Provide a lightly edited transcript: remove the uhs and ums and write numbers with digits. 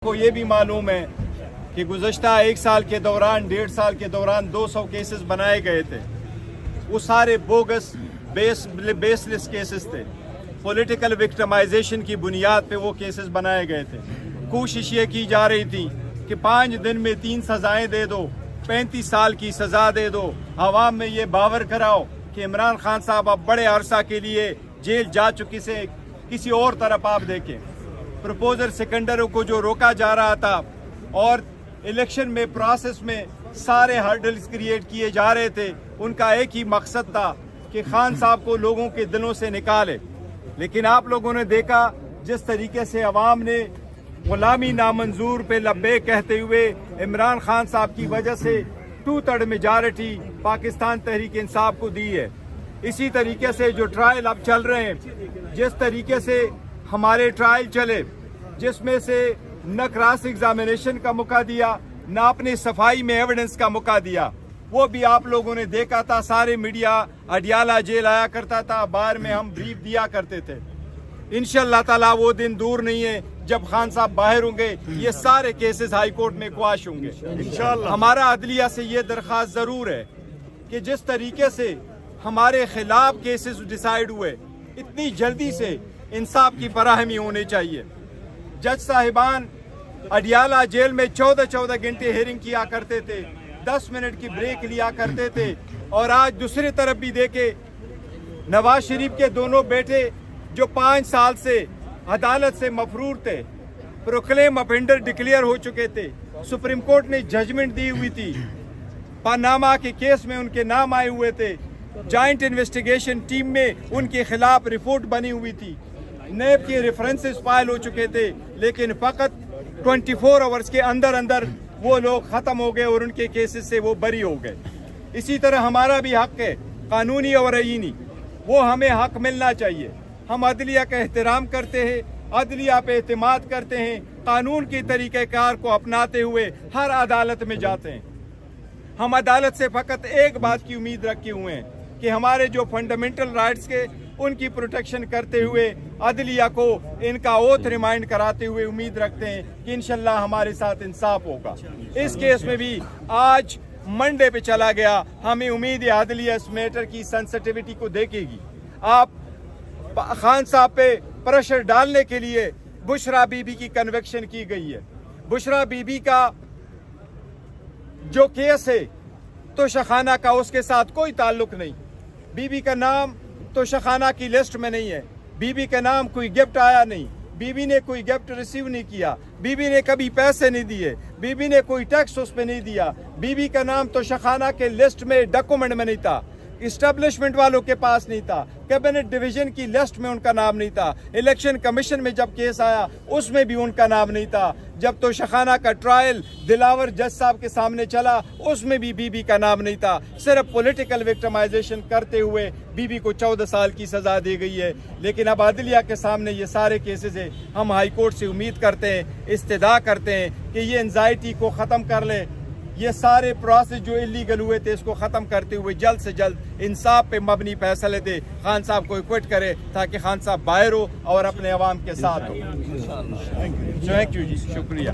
کو یہ بھی معلوم ہے کہ گزشتہ ایک سال کے دوران 1.5 سال کے دوران 200 کیسز بنائے گئے تھے. وہ سارے بوگس بیس لیس کیسز تھے. پولیٹیکل وکٹمائزیشن کی بنیاد پہ وہ کیسز بنائے گئے تھے. کوشش یہ کی جا رہی تھی کہ 5 دن میں 3 سزائیں دے دو, 35 سال کی سزا دے دو, عوام میں یہ باور کراؤ کہ عمران خان صاحب اب بڑے عرصہ کے لیے جیل جا چکی سے کسی اور طرف آپ دیکھیں. پروپوزر سکنڈروں کو جو روکا جا رہا تھا اور الیکشن میں پروسیس میں سارے ہرڈلز کریٹ کیے جا رہے تھے, ان کا ایک ہی مقصد تھا کہ خان صاحب کو لوگوں کے دلوں سے نکالے. لیکن آپ لوگوں نے دیکھا جس طریقے سے عوام نے غلامی نامنظور پہ لبیک کہتے ہوئے عمران خان صاحب کی وجہ سے 2/3 میجارٹی پاکستان تحریک انصاف کو دی ہے. اسی طریقے سے جو ٹرائل اب چل رہے ہیں, جس طریقے سے ہمارے ٹرائل چلے, جس میں سے نہ کراس ایگزامینیشن کا موقع دیا, نہ اپنی صفائی میں ایویڈنس کا موقع دیا, وہ بھی آپ لوگوں نے دیکھا تھا. سارے میڈیا اڈیالہ جیل آیا کرتا تھا, باہر میں ہم بریف دیا کرتے تھے. انشاءاللہ تعالیٰ وہ دن دور نہیں ہے جب خان صاحب باہر ہوں گے, یہ سارے کیسز ہائی کورٹ میں قواش ہوں گے انشاءاللہ. ہمارا عدلیہ سے یہ درخواست ضرور ہے کہ جس طریقے سے ہمارے خلاف کیسز ڈیسائیڈ ہوئے, اتنی جلدی سے انصاف کی فراہمی ہونی چاہیے. جج صاحبان اڈیالہ جیل میں 14 گھنٹے ہیئرنگ کیا کرتے تھے, 10 منٹ کی بریک لیا کرتے تھے. اور آج دوسری طرف بھی دیکھے نواز شریف کے دونوں بیٹے جو 5 سال سے عدالت سے مفرور تھے, پروکلیم افینڈر ڈکلیئر ہو چکے تھے, سپریم کورٹ نے ججمنٹ دی ہوئی تھی, پاناما کے کیس میں ان کے نام آئے ہوئے تھے, جوائنٹ انویسٹیگیشن ٹیم میں ان کے خلاف رپورٹ بنی ہوئی تھی, نیب کے ریفرنسز فائل ہو چکے تھے, لیکن فقط 24 آورز کے اندر وہ لوگ ختم ہو گئے اور ان کے کیسز سے وہ بری ہو گئے. اسی طرح ہمارا بھی حق ہے, قانونی اور آئینی, وہ ہمیں حق ملنا چاہیے. ہم عدلیہ کا احترام کرتے ہیں, عدلیہ پہ اعتماد کرتے ہیں, قانون کی طریقہ کار کو اپناتے ہوئے ہر عدالت میں جاتے ہیں. ہم عدالت سے فقط ایک بات کی امید رکھے ہوئے ہیں کہ ہمارے جو فنڈامنٹل رائٹس کے ان کی پروٹیکشن کرتے ہوئے عدلیہ کو ان کا اوتھ ریمائنڈ کراتے ہوئے امید رکھتے ہیں کہ انشاءاللہ ہمارے ساتھ انصاف ہوگا. اس کیس میں بھی آج منڈے پہ چلا گیا, ہمیں امید ہے عدلیہ اس میٹر کی سینسٹیوٹی کو دیکھے گی. آپ خان صاحب پہ پریشر ڈالنے کے لیے بشرا بی بی کی کنوکشن کی گئی ہے. بشرا بی بی کا جو کیس ہے توشخانہ کا, اس کے ساتھ کوئی تعلق نہیں. بی بی کا نام توشخانہ کی لسٹ میں نہیں ہے, بی بی کا نام کوئی گفٹ آیا نہیں, بی بی نے کوئی گفٹ ریسیو نہیں کیا, بی بی نے کبھی پیسے نہیں دیے, بی بی نے کوئی ٹیکس اس پہ نہیں دیا, بی بی کا نام توشخانہ کے لسٹ میں ڈاکومنٹ میں نہیں تھا, اسٹیبلشمنٹ والوں کے پاس نہیں تھا, کیبنٹ ڈویژن کی لسٹ میں ان کا نام نہیں تھا, الیکشن کمیشن میں جب کیس آیا اس میں بھی ان کا نام نہیں تھا, جب توشخانہ کا ٹرائل دلاور جج صاحب کے سامنے چلا اس میں بھی بی بی کا نام نہیں تھا. صرف پولیٹیکل وکٹمائزیشن کرتے ہوئے بی بی کو 14 سال کی سزا دی گئی ہے. لیکن اب عدلیہ کے سامنے یہ سارے کیسز ہیں. ہم ہائی کورٹ سے امید کرتے ہیں, استدعا کرتے ہیں کہ یہ انزائٹی کو ختم کر لے, یہ سارے پروسیس جو انلیگل ہوئے تھے اس کو ختم کرتے ہوئے جلد سے جلد انصاف پہ مبنی فیصلے دے, خان صاحب کو ایکوٹ کرے تاکہ خان صاحب باہر ہو اور اپنے عوام کے ساتھ ہو. تھینک یو جی, شکریہ.